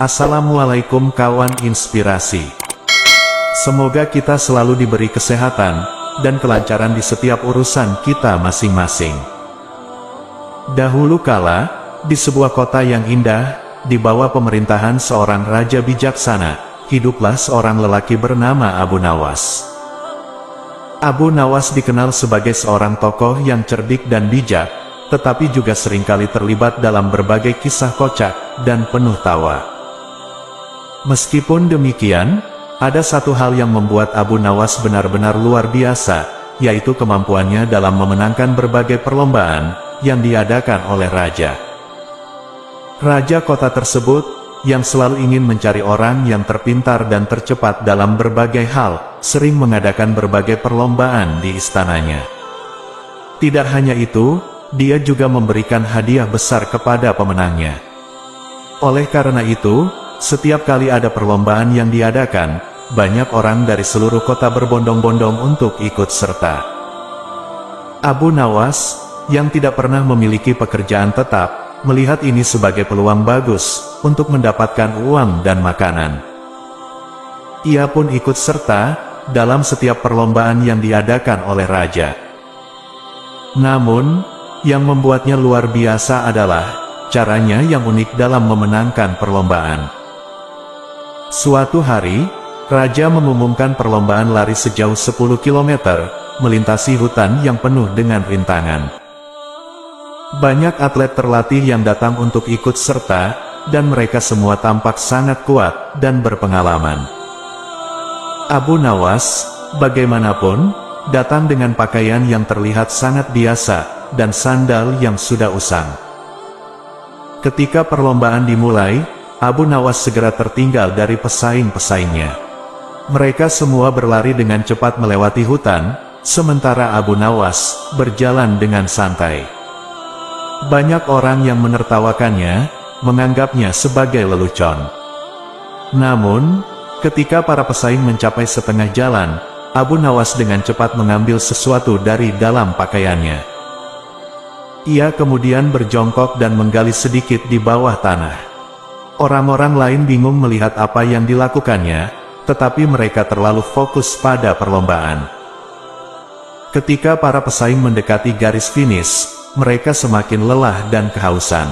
Assalamualaikum kawan inspirasi. Semoga kita selalu diberi kesehatan dan kelancaran di setiap urusan kita masing-masing. Dahulu kala, di sebuah kota yang indah, di bawah pemerintahan seorang raja bijaksana, hiduplah seorang lelaki bernama Abu Nawas. Abu Nawas dikenal sebagai seorang tokoh yang cerdik dan bijak, tetapi juga seringkali terlibat dalam berbagai kisah kocak dan penuh tawa. Meskipun demikian, ada satu hal yang membuat Abu Nawas benar-benar luar biasa, yaitu kemampuannya dalam memenangkan berbagai perlombaan yang diadakan oleh raja. Raja kota tersebut, yang selalu ingin mencari orang yang terpintar dan tercepat dalam berbagai hal, sering mengadakan berbagai perlombaan di istananya. Tidak hanya itu, dia juga memberikan hadiah besar kepada pemenangnya. Oleh karena itu, setiap kali ada perlombaan yang diadakan, banyak orang dari seluruh kota berbondong-bondong untuk ikut serta. Abu Nawas, yang tidak pernah memiliki pekerjaan tetap, melihat ini sebagai peluang bagus untuk mendapatkan uang dan makanan. Ia pun ikut serta dalam setiap perlombaan yang diadakan oleh raja. Namun, yang membuatnya luar biasa adalah caranya yang unik dalam memenangkan perlombaan. Suatu hari, raja mengumumkan perlombaan lari sejauh 10 km, melintasi hutan yang penuh dengan rintangan. Banyak atlet terlatih yang datang untuk ikut serta, dan mereka semua tampak sangat kuat dan berpengalaman. Abu Nawas, bagaimanapun, datang dengan pakaian yang terlihat sangat biasa, dan sandal yang sudah usang. Ketika perlombaan dimulai, Abu Nawas segera tertinggal dari pesaing-pesaingnya. Mereka semua berlari dengan cepat melewati hutan, sementara Abu Nawas berjalan dengan santai. Banyak orang yang menertawakannya, menganggapnya sebagai lelucon. Namun, ketika para pesaing mencapai setengah jalan, Abu Nawas dengan cepat mengambil sesuatu dari dalam pakaiannya. Ia kemudian berjongkok dan menggali sedikit di bawah tanah. Orang-orang lain bingung melihat apa yang dilakukannya, tetapi mereka terlalu fokus pada perlombaan. Ketika para pesaing mendekati garis finish, mereka semakin lelah dan kehausan.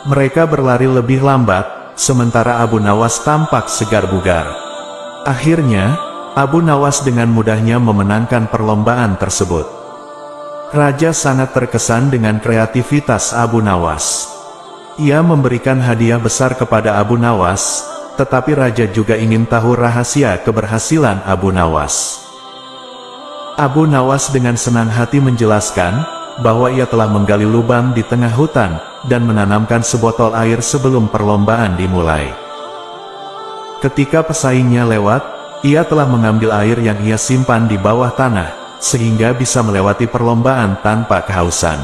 Mereka berlari lebih lambat, sementara Abu Nawas tampak segar bugar. Akhirnya, Abu Nawas dengan mudahnya memenangkan perlombaan tersebut. Raja sangat terkesan dengan kreativitas Abu Nawas. Ia memberikan hadiah besar kepada Abu Nawas, tetapi raja juga ingin tahu rahasia keberhasilan Abu Nawas. Abu Nawas dengan senang hati menjelaskan bahwa ia telah menggali lubang di tengah hutan dan menanamkan sebotol air sebelum perlombaan dimulai. Ketika pesaingnya lewat, ia telah mengambil air yang ia simpan di bawah tanah, sehingga bisa melewati perlombaan tanpa kehausan.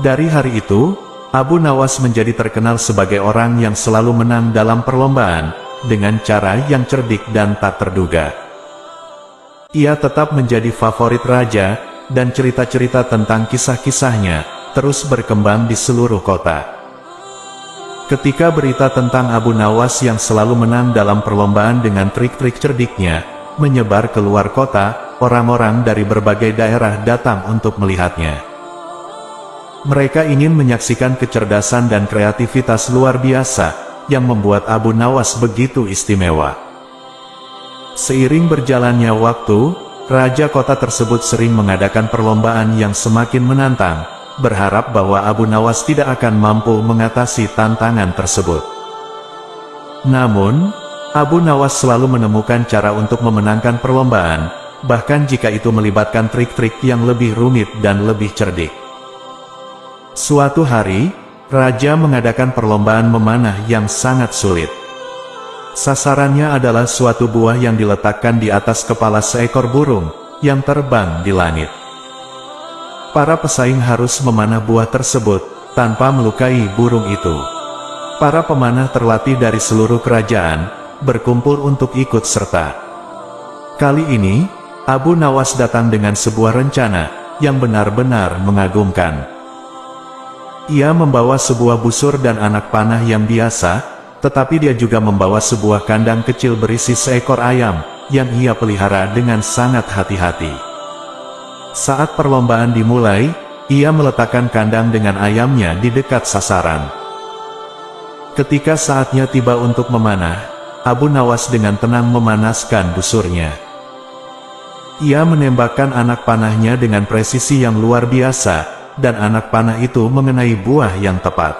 Dari hari itu, Abu Nawas menjadi terkenal sebagai orang yang selalu menang dalam perlombaan, dengan cara yang cerdik dan tak terduga. Ia tetap menjadi favorit raja, dan cerita-cerita tentang kisah-kisahnya terus berkembang di seluruh kota. Ketika berita tentang Abu Nawas yang selalu menang dalam perlombaan dengan trik-trik cerdiknya menyebar keluar kota, orang-orang dari berbagai daerah datang untuk melihatnya. Mereka ingin menyaksikan kecerdasan dan kreativitas luar biasa, yang membuat Abu Nawas begitu istimewa. Seiring berjalannya waktu, raja kota tersebut sering mengadakan perlombaan yang semakin menantang, berharap bahwa Abu Nawas tidak akan mampu mengatasi tantangan tersebut. Namun, Abu Nawas selalu menemukan cara untuk memenangkan perlombaan, bahkan jika itu melibatkan trik-trik yang lebih rumit dan lebih cerdik. Suatu hari, raja mengadakan perlombaan memanah yang sangat sulit. Sasarannya adalah suatu buah yang diletakkan di atas kepala seekor burung yang terbang di langit. Para pesaing harus memanah buah tersebut tanpa melukai burung itu. Para pemanah terlatih dari seluruh kerajaan berkumpul untuk ikut serta. Kali ini, Abu Nawas datang dengan sebuah rencana yang benar-benar mengagumkan. Ia membawa sebuah busur dan anak panah yang biasa, tetapi dia juga membawa sebuah kandang kecil berisi seekor ayam, yang ia pelihara dengan sangat hati-hati. Saat perlombaan dimulai, ia meletakkan kandang dengan ayamnya di dekat sasaran. Ketika saatnya tiba untuk memanah, Abu Nawas dengan tenang memanaskan busurnya. Ia menembakkan anak panahnya dengan presisi yang luar biasa, dan anak panah itu mengenai buah yang tepat.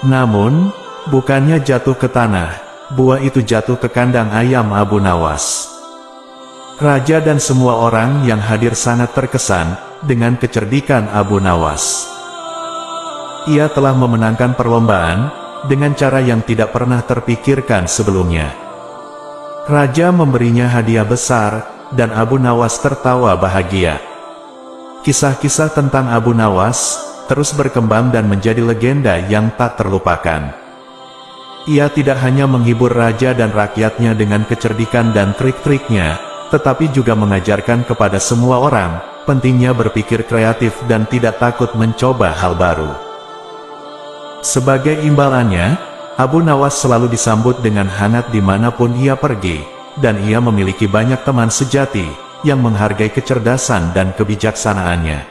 Namun, bukannya jatuh ke tanah, buah itu jatuh ke kandang ayam Abu Nawas. Raja dan semua orang yang hadir sangat terkesan dengan kecerdikan Abu Nawas. Ia telah memenangkan perlombaan dengan cara yang tidak pernah terpikirkan sebelumnya. Raja memberinya hadiah besar, dan Abu Nawas tertawa bahagia. Kisah-kisah tentang Abu Nawas terus berkembang dan menjadi legenda yang tak terlupakan. Ia tidak hanya menghibur raja dan rakyatnya dengan kecerdikan dan trik-triknya, tetapi juga mengajarkan kepada semua orang pentingnya berpikir kreatif dan tidak takut mencoba hal baru. Sebagai imbalannya, Abu Nawas selalu disambut dengan hangat dimanapun ia pergi, dan ia memiliki banyak teman sejati yang menghargai kecerdasan dan kebijaksanaannya.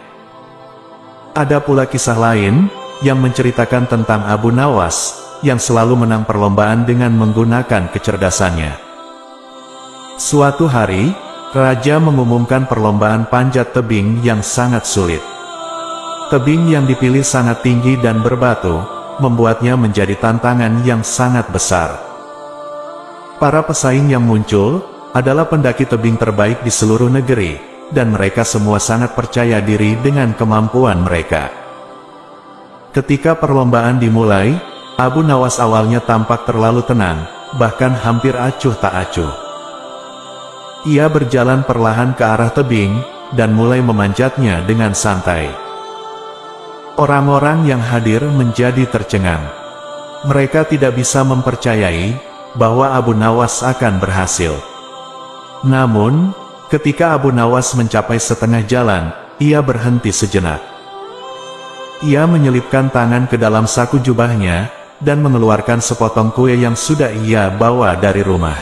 Ada pula kisah lain yang menceritakan tentang Abu Nawas yang selalu menang perlombaan dengan menggunakan kecerdasannya. Suatu hari, raja mengumumkan perlombaan panjat tebing yang sangat sulit. Tebing yang dipilih sangat tinggi dan berbatu, membuatnya menjadi tantangan yang sangat besar. Para pesaing yang muncul adalah pendaki tebing terbaik di seluruh negeri, dan mereka semua sangat percaya diri dengan kemampuan mereka. Ketika perlombaan dimulai, Abu Nawas awalnya tampak terlalu tenang, bahkan hampir acuh tak acuh. Ia berjalan perlahan ke arah tebing, dan mulai memanjatnya dengan santai. Orang-orang yang hadir menjadi tercengang. Mereka tidak bisa mempercayai bahwa Abu Nawas akan berhasil. Namun, ketika Abu Nawas mencapai setengah jalan, ia berhenti sejenak. Ia menyelipkan tangan ke dalam saku jubahnya, dan mengeluarkan sepotong kue yang sudah ia bawa dari rumah.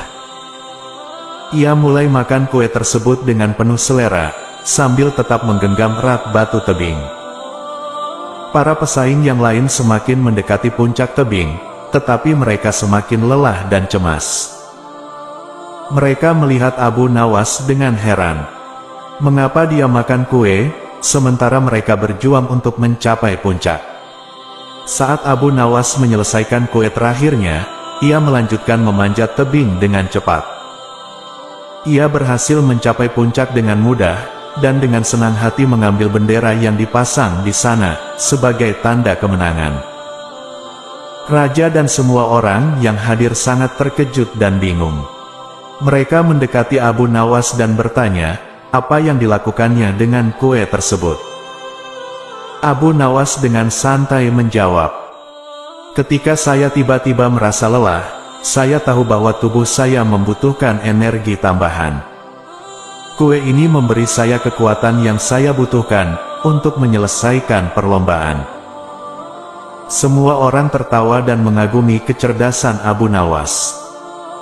Ia mulai makan kue tersebut dengan penuh selera, sambil tetap menggenggam erat batu tebing. Para pesaing yang lain semakin mendekati puncak tebing, tetapi mereka semakin lelah dan cemas. Mereka melihat Abu Nawas dengan heran. Mengapa dia makan kue, sementara mereka berjuang untuk mencapai puncak? Saat Abu Nawas menyelesaikan kue terakhirnya, ia melanjutkan memanjat tebing dengan cepat. Ia berhasil mencapai puncak dengan mudah, dan dengan senang hati mengambil bendera yang dipasang di sana, sebagai tanda kemenangan. Raja dan semua orang yang hadir sangat terkejut dan bingung. Mereka mendekati Abu Nawas dan bertanya, apa yang dilakukannya dengan kue tersebut. Abu Nawas dengan santai menjawab, ketika saya tiba-tiba merasa lelah, saya tahu bahwa tubuh saya membutuhkan energi tambahan. Kue ini memberi saya kekuatan yang saya butuhkan untuk menyelesaikan perlombaan. Semua orang tertawa dan mengagumi kecerdasan Abu Nawas.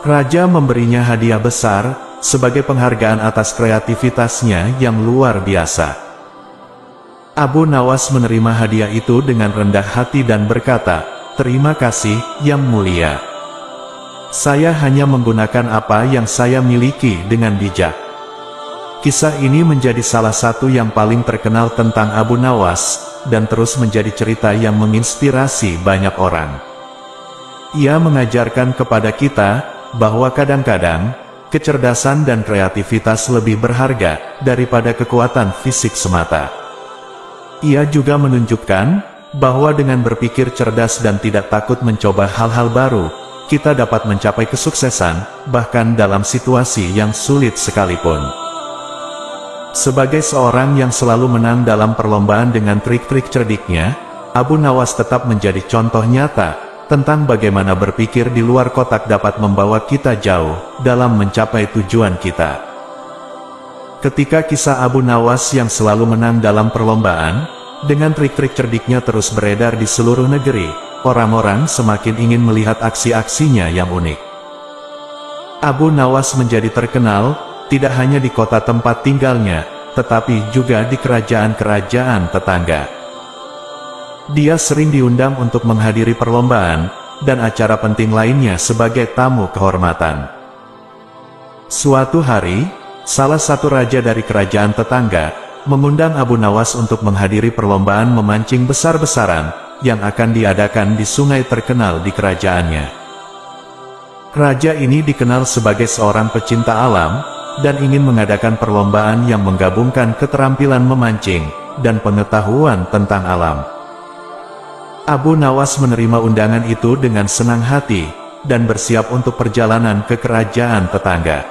Raja memberinya hadiah besar, sebagai penghargaan atas kreativitasnya yang luar biasa. Abu Nawas menerima hadiah itu dengan rendah hati dan berkata, terima kasih, Yang Mulia. Saya hanya menggunakan apa yang saya miliki dengan bijak. Kisah ini menjadi salah satu yang paling terkenal tentang Abu Nawas, dan terus menjadi cerita yang menginspirasi banyak orang. Ia mengajarkan kepada kita, bahwa kadang-kadang, kecerdasan dan kreativitas lebih berharga daripada kekuatan fisik semata. Ia juga menunjukkan bahwa dengan berpikir cerdas dan tidak takut mencoba hal-hal baru, kita dapat mencapai kesuksesan, bahkan dalam situasi yang sulit sekalipun. Sebagai seorang yang selalu menang dalam perlombaan dengan trik-trik cerdiknya, Abu Nawas tetap menjadi contoh nyata tentang bagaimana berpikir di luar kotak dapat membawa kita jauh dalam mencapai tujuan kita. Ketika kisah Abu Nawas yang selalu menang dalam perlombaan Dengan trik-trik cerdiknya terus beredar di seluruh negeri, orang-orang semakin ingin melihat aksi-aksinya yang unik. Abu Nawas menjadi terkenal, tidak hanya di kota tempat tinggalnya, tetapi juga di kerajaan-kerajaan tetangga. Dia sering diundang untuk menghadiri perlombaan, dan acara penting lainnya sebagai tamu kehormatan. Suatu hari, salah satu raja dari kerajaan tetangga mengundang Abu Nawas untuk menghadiri perlombaan memancing besar-besaran yang akan diadakan di sungai terkenal di kerajaannya. Raja ini dikenal sebagai seorang pecinta alam dan ingin mengadakan perlombaan yang menggabungkan keterampilan memancing dan pengetahuan tentang alam. Abu Nawas menerima undangan itu dengan senang hati dan bersiap untuk perjalanan ke kerajaan tetangga.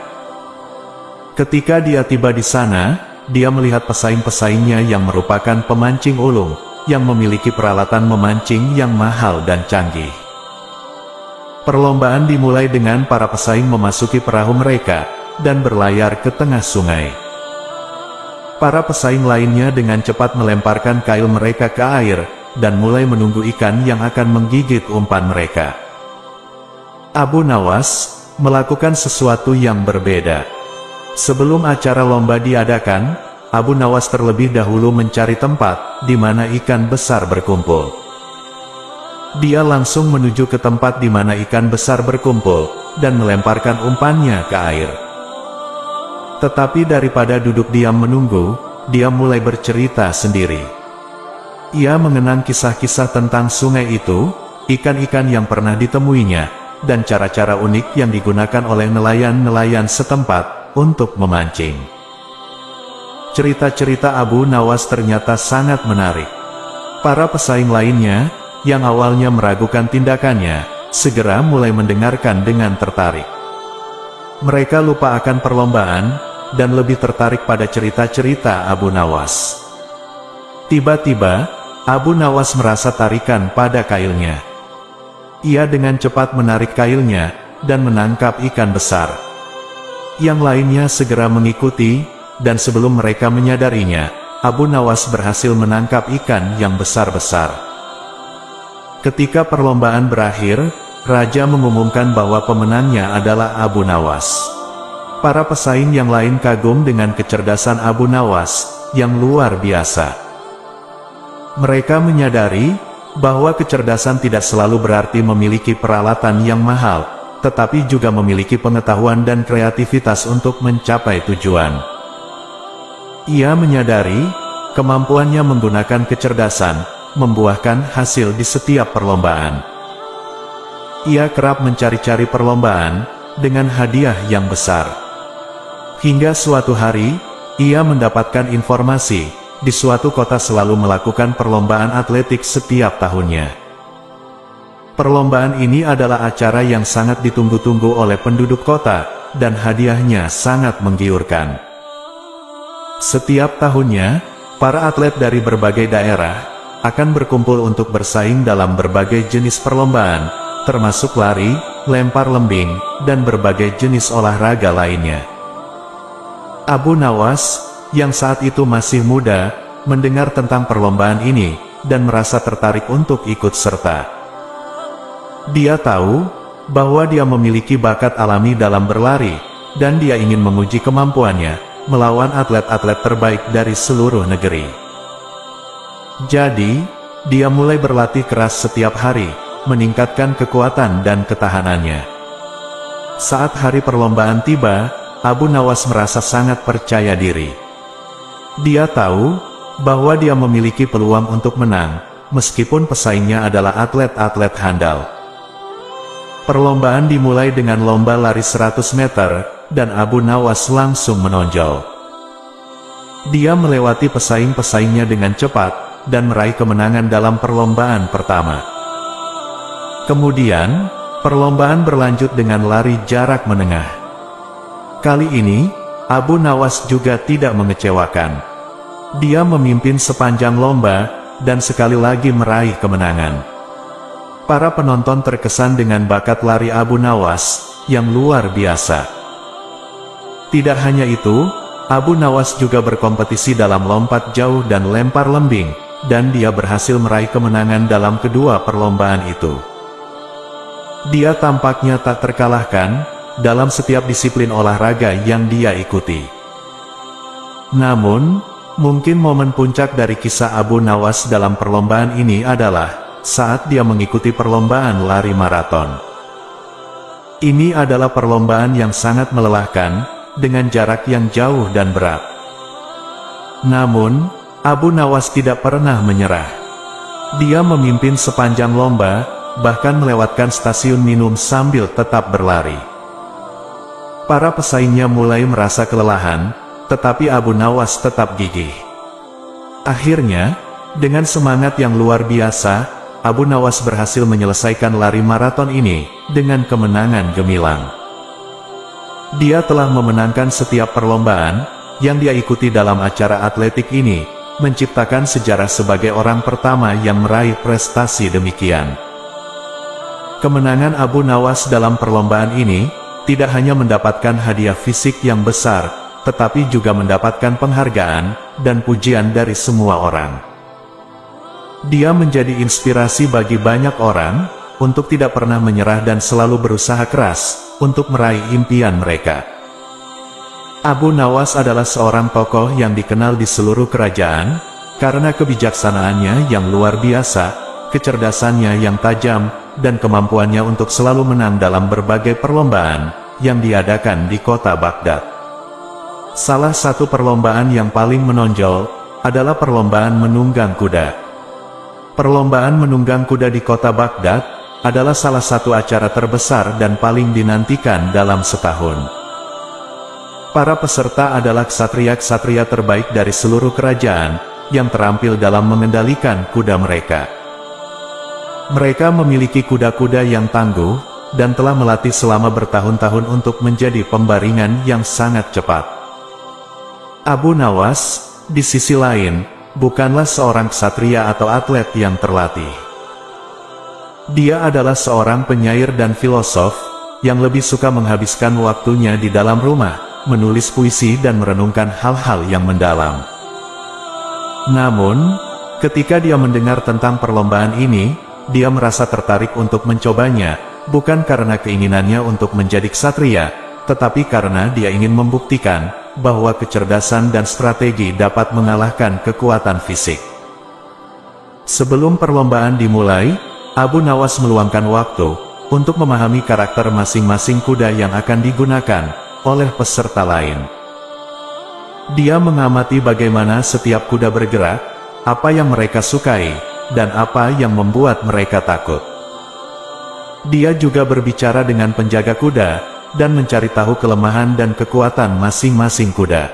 Ketika dia tiba di sana, dia melihat pesaing-pesaingnya yang merupakan pemancing ulung, yang memiliki peralatan memancing yang mahal dan canggih. Perlombaan dimulai dengan para pesaing memasuki perahu mereka, dan berlayar ke tengah sungai. Para pesaing lainnya dengan cepat melemparkan kail mereka ke air, dan mulai menunggu ikan yang akan menggigit umpan mereka. Abu Nawas melakukan sesuatu yang berbeda. Sebelum acara lomba diadakan, Abu Nawas terlebih dahulu mencari tempat di mana ikan besar berkumpul. Dia langsung menuju ke tempat di mana ikan besar berkumpul, dan melemparkan umpannya ke air. Tetapi daripada duduk diam menunggu, dia mulai bercerita sendiri. Ia mengenang kisah-kisah tentang sungai itu, ikan-ikan yang pernah ditemuinya, dan cara-cara unik yang digunakan oleh nelayan-nelayan setempat untuk memancing. Cerita-cerita Abu Nawas ternyata sangat menarik. Para pesaing lainnya, yang awalnya meragukan tindakannya, segera mulai mendengarkan dengan tertarik. Mereka lupa akan perlombaan, dan lebih tertarik pada cerita-cerita Abu Nawas. Tiba-tiba, Abu Nawas merasa tarikan pada kailnya. Ia dengan cepat menarik kailnya, dan menangkap ikan besar. Yang lainnya segera mengikuti, dan sebelum mereka menyadarinya, Abu Nawas berhasil menangkap ikan yang besar-besar. Ketika perlombaan berakhir, raja mengumumkan bahwa pemenangnya adalah Abu Nawas. Para pesaing yang lain kagum dengan kecerdasan Abu Nawas, yang luar biasa. Mereka menyadari bahwa kecerdasan tidak selalu berarti memiliki peralatan yang mahal, tetapi juga memiliki pengetahuan dan kreativitas untuk mencapai tujuan. Ia menyadari, kemampuannya menggunakan kecerdasan, membuahkan hasil di setiap perlombaan. Ia kerap mencari-cari perlombaan, dengan hadiah yang besar. Hingga suatu hari, ia mendapatkan informasi, di suatu kota selalu melakukan perlombaan atletik setiap tahunnya. Perlombaan ini adalah acara yang sangat ditunggu-tunggu oleh penduduk kota, dan hadiahnya sangat menggiurkan. Setiap tahunnya, para atlet dari berbagai daerah akan berkumpul untuk bersaing dalam berbagai jenis perlombaan, termasuk lari, lempar lembing, dan berbagai jenis olahraga lainnya. Abu Nawas, yang saat itu masih muda, mendengar tentang perlombaan ini, dan merasa tertarik untuk ikut serta. Dia tahu bahwa dia memiliki bakat alami dalam berlari, dan dia ingin menguji kemampuannya melawan atlet-atlet terbaik dari seluruh negeri. Jadi, dia mulai berlatih keras setiap hari, meningkatkan kekuatan dan ketahanannya. Saat hari perlombaan tiba, Abu Nawas merasa sangat percaya diri. Dia tahu bahwa dia memiliki peluang untuk menang, meskipun pesaingnya adalah atlet-atlet handal. Perlombaan dimulai dengan lomba lari 100 meter, dan Abu Nawas langsung menonjol. Dia melewati pesaing-pesaingnya dengan cepat, dan meraih kemenangan dalam perlombaan pertama. Kemudian, perlombaan berlanjut dengan lari jarak menengah. Kali ini, Abu Nawas juga tidak mengecewakan. Dia memimpin sepanjang lomba, dan sekali lagi meraih kemenangan. Para penonton terkesan dengan bakat lari Abu Nawas, yang luar biasa. Tidak hanya itu, Abu Nawas juga berkompetisi dalam lompat jauh dan lempar lembing, dan dia berhasil meraih kemenangan dalam kedua perlombaan itu. Dia tampaknya tak terkalahkan dalam setiap disiplin olahraga yang dia ikuti. Namun, mungkin momen puncak dari kisah Abu Nawas dalam perlombaan ini adalah saat dia mengikuti perlombaan lari maraton. Ini adalah perlombaan yang sangat melelahkan, dengan jarak yang jauh dan berat. Namun, Abu Nawas tidak pernah menyerah. Dia memimpin sepanjang lomba, bahkan melewatkan stasiun minum sambil tetap berlari. Para pesaingnya mulai merasa kelelahan, tetapi Abu Nawas tetap gigih. Akhirnya, dengan semangat yang luar biasa, Abu Nawas berhasil menyelesaikan lari maraton ini dengan kemenangan gemilang. Dia telah memenangkan setiap perlombaan yang dia ikuti dalam acara atletik ini, menciptakan sejarah sebagai orang pertama yang meraih prestasi demikian. Kemenangan Abu Nawas dalam perlombaan ini tidak hanya mendapatkan hadiah fisik yang besar, tetapi juga mendapatkan penghargaan dan pujian dari semua orang. Dia menjadi inspirasi bagi banyak orang untuk tidak pernah menyerah dan selalu berusaha keras untuk meraih impian mereka. Abu Nawas adalah seorang tokoh yang dikenal di seluruh kerajaan karena kebijaksanaannya yang luar biasa, kecerdasannya yang tajam, dan kemampuannya untuk selalu menang dalam berbagai perlombaan yang diadakan di kota Baghdad. Salah satu perlombaan yang paling menonjol adalah perlombaan menunggang kuda. Perlombaan menunggang kuda di kota Baghdad adalah salah satu acara terbesar dan paling dinantikan dalam setahun. Para peserta adalah ksatria-ksatria terbaik dari seluruh kerajaan, yang terampil dalam mengendalikan kuda mereka. Mereka memiliki kuda-kuda yang tangguh, dan telah melatih selama bertahun-tahun untuk menjadi pembaringan yang sangat cepat. Abu Nawas, di sisi lain, bukanlah seorang ksatria atau atlet yang terlatih. Dia adalah seorang penyair dan filosof, yang lebih suka menghabiskan waktunya di dalam rumah, menulis puisi dan merenungkan hal-hal yang mendalam. Namun, ketika dia mendengar tentang perlombaan ini, dia merasa tertarik untuk mencobanya, bukan karena keinginannya untuk menjadi ksatria, tetapi karena dia ingin membuktikan bahwa kecerdasan dan strategi dapat mengalahkan kekuatan fisik. Sebelum perlombaan dimulai, Abu Nawas meluangkan waktu untuk memahami karakter masing-masing kuda yang akan digunakan oleh peserta lain. Dia mengamati bagaimana setiap kuda bergerak, apa yang mereka sukai, dan apa yang membuat mereka takut. Dia juga berbicara dengan penjaga kuda, dan mencari tahu kelemahan dan kekuatan masing-masing kuda.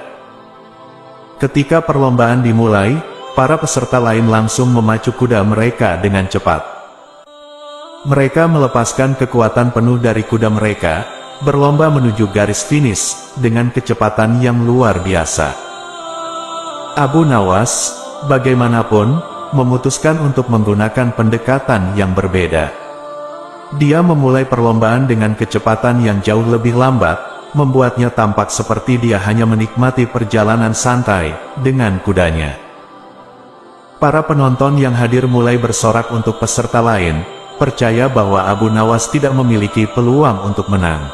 Ketika perlombaan dimulai, para peserta lain langsung memacu kuda mereka dengan cepat. Mereka melepaskan kekuatan penuh dari kuda mereka, berlomba menuju garis finish dengan kecepatan yang luar biasa. Abu Nawas, bagaimanapun, memutuskan untuk menggunakan pendekatan yang berbeda. Dia memulai perlombaan dengan kecepatan yang jauh lebih lambat, membuatnya tampak seperti dia hanya menikmati perjalanan santai dengan kudanya. Para penonton yang hadir mulai bersorak untuk peserta lain, percaya bahwa Abu Nawas tidak memiliki peluang untuk menang.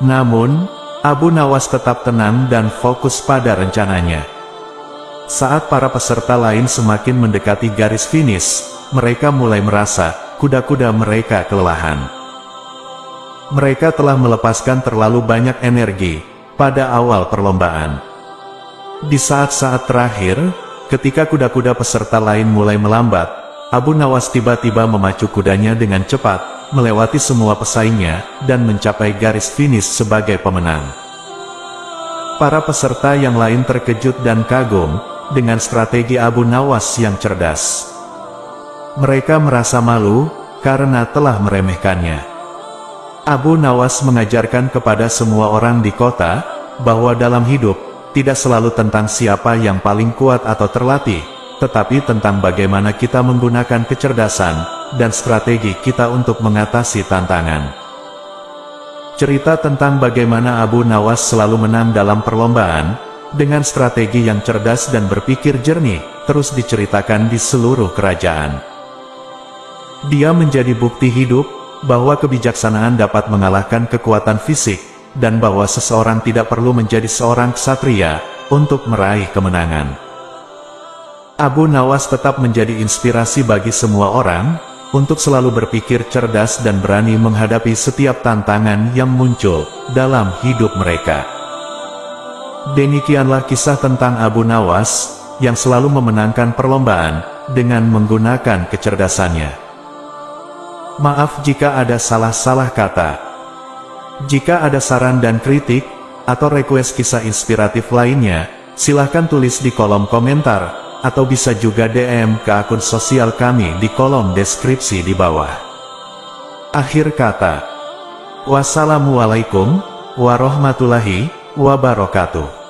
Namun, Abu Nawas tetap tenang dan fokus pada rencananya. Saat para peserta lain semakin mendekati garis finish, mereka mulai merasa kuda-kuda mereka kelelahan. Mereka telah melepaskan terlalu banyak energi pada awal perlombaan. Di saat-saat terakhir, ketika kuda-kuda peserta lain mulai melambat, Abu Nawas tiba-tiba memacu kudanya dengan cepat, melewati semua pesaingnya, dan mencapai garis finish sebagai pemenang. Para peserta yang lain terkejut dan kagum dengan strategi Abu Nawas yang cerdas. Mereka merasa malu karena telah meremehkannya. Abu Nawas mengajarkan kepada semua orang di kota bahwa dalam hidup tidak selalu tentang siapa yang paling kuat atau terlatih, tetapi tentang bagaimana kita menggunakan kecerdasan dan strategi kita untuk mengatasi tantangan. Cerita tentang bagaimana Abu Nawas selalu menang dalam perlombaan dengan strategi yang cerdas dan berpikir jernih terus diceritakan di seluruh kerajaan. Dia menjadi bukti hidup bahwa kebijaksanaan dapat mengalahkan kekuatan fisik, dan bahwa seseorang tidak perlu menjadi seorang ksatria untuk meraih kemenangan. Abu Nawas tetap menjadi inspirasi bagi semua orang untuk selalu berpikir cerdas dan berani menghadapi setiap tantangan yang muncul dalam hidup mereka. Demikianlah kisah tentang Abu Nawas yang selalu memenangkan perlombaan dengan menggunakan kecerdasannya. Maaf jika ada salah-salah kata. Jika ada saran dan kritik, atau request kisah inspiratif lainnya, silahkan tulis di kolom komentar, atau bisa juga DM ke akun sosial kami di kolom deskripsi di bawah. Akhir kata, wassalamualaikum warahmatullahi wabarakatuh.